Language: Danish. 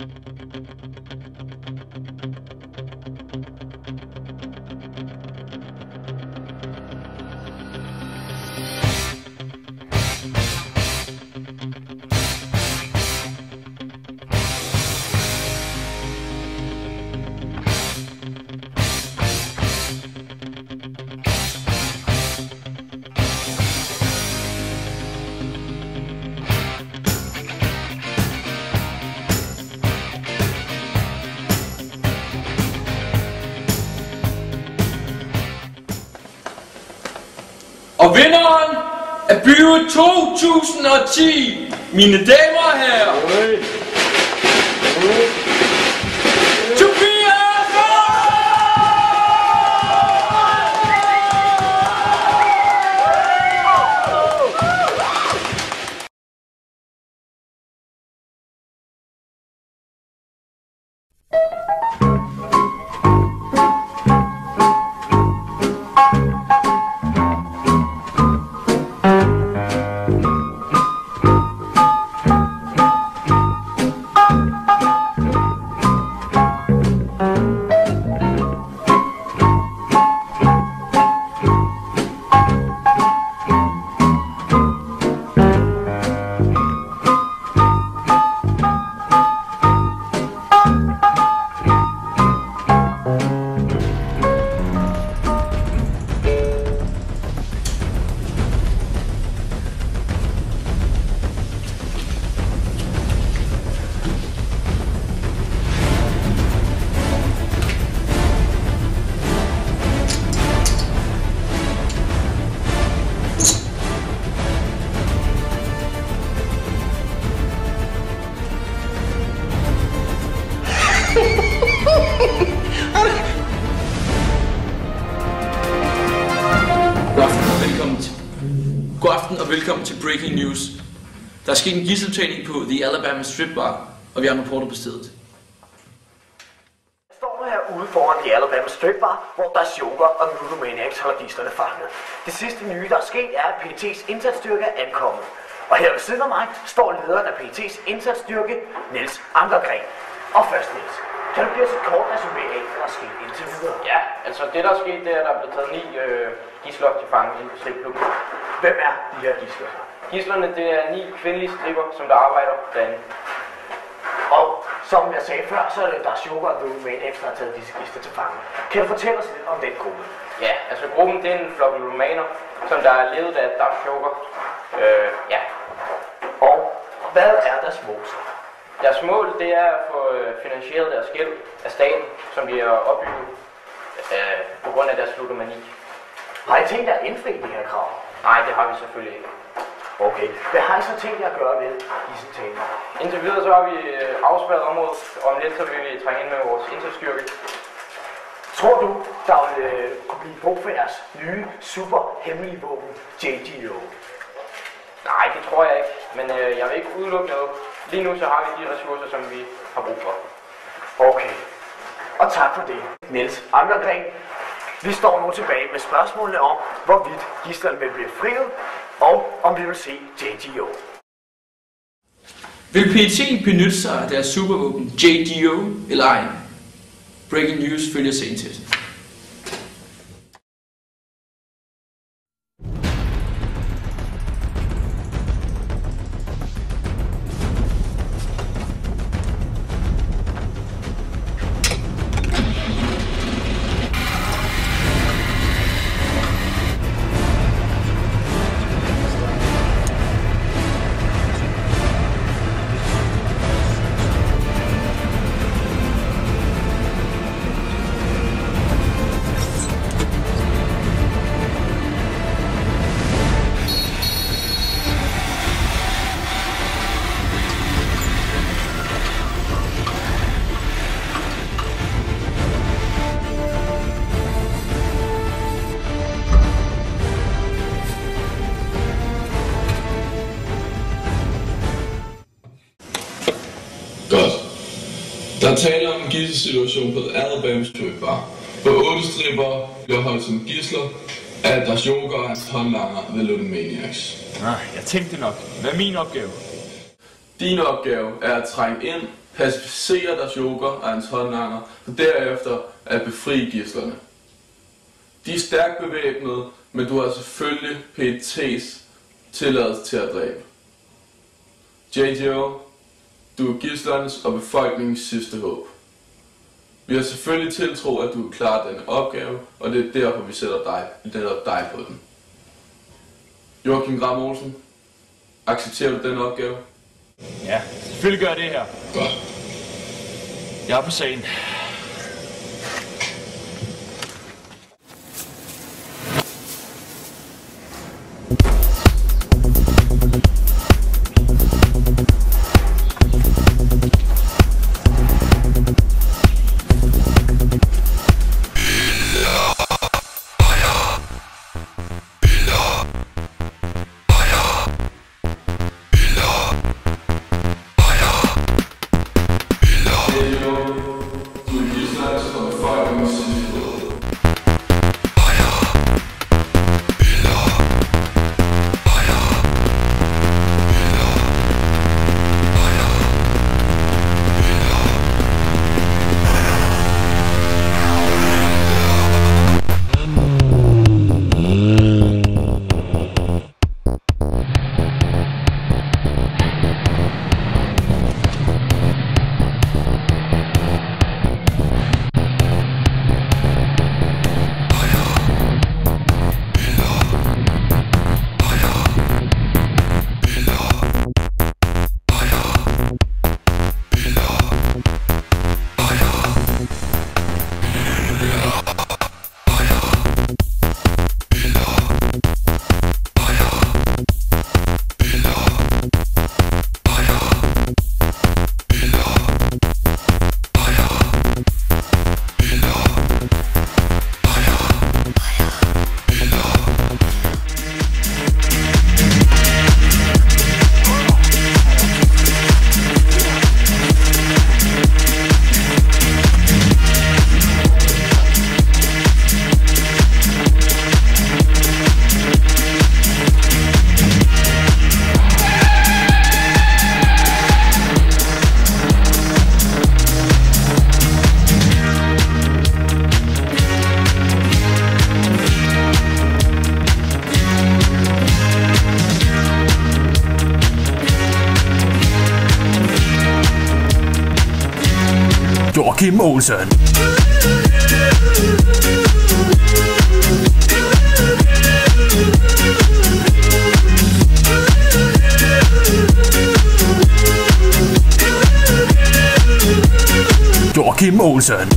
Og vinderen af Byret 2010, mine damer og herrer, Tobias! God aften og velkommen til Breaking News. Der er sket en gidseltagning på The Alabama Strip Bar, og vi har en reporter på stedet. Jeg står herude foran The Alabama Strip Bar, hvor Dash Joker og Nudomaniacs holder gidslerne fanget. Det sidste nye, der er sket, er, at PET's indsatsstyrke er ankommet. Og her ved siden af mig står lederen af PET's indsatsstyrke, Niels Ankergren. Og først Niels, kan du give os et kort resumé af, hvad der er sket indtil videre? Ja, altså det der er sket, det er, at der er blevet taget 9 gidsler til fange inden for stripklubben. Hvem er de her gidsler? Gidslerne, det er 9 kvindelige stripper, som der arbejder derinde. Og som jeg sagde før, så er det Dash Joker og Nudomaniacs, der har taget disse gidsler til fange. Kan du fortælle os lidt om den gruppe? Ja, altså gruppen, det er en flok ludomaner, som der er ledet af Dash Joker. Ja. Og hvad er deres mål? Deres mål, det er at få finansieret deres gæld af staten, som de har opbygget på grund af deres ludomani. Har I tænkt jer at indfri de her krav? Nej, det har vi selvfølgelig ikke. Okay. Hvad har I så tænkt jer at gøre ved gidseltagningen? Indtil videre så har vi afspærret området, og om lidt så vil vi trænge ind med vores indsatsstyrke. Tror du, der vil kunne blive brug for jeres nye, super hemmelige våben, JDO? Nej, det tror jeg ikke, men jeg vil ikke udelukke noget. Lige nu så har vi de ressourcer, som vi har brug for. Okay. Og tak for det, Niels Ankergren. Vi står nu tilbage med spørgsmålene om, hvorvidt gidslerne vil blive friet, og om vi vil se JDO. Vil PET benytte sig af deres supervåben JDO eller ej? Breaking News følger sagen tæt. Godt. Der taler om en gidselsituation på Alabama Strip Bar, hvor 8 stripper bliver holdt som gidsler af Dash Joker og hans håndlanger ved Ludomaniacs. Jeg tænkte nok. Hvad er min opgave? Din opgave er at trænge ind, pacificere deres joker og hans håndlanger, og derefter at befri gidslerne. De er stærkt bevæbnede, men du har selvfølgelig PET's tilladelse til at dræbe. JJO, du er gidslernes og befolkningens sidste håb. Vi har selvfølgelig tiltro, at du kan klare denne opgave, og det er derfor, vi sætter dig på den. Joachim Gram Olsen, accepterer du den opgave? Ja, selvfølgelig gør jeg det her. Godt. Jeg er på sagen. Joachim Olsen. Joachim Olsen.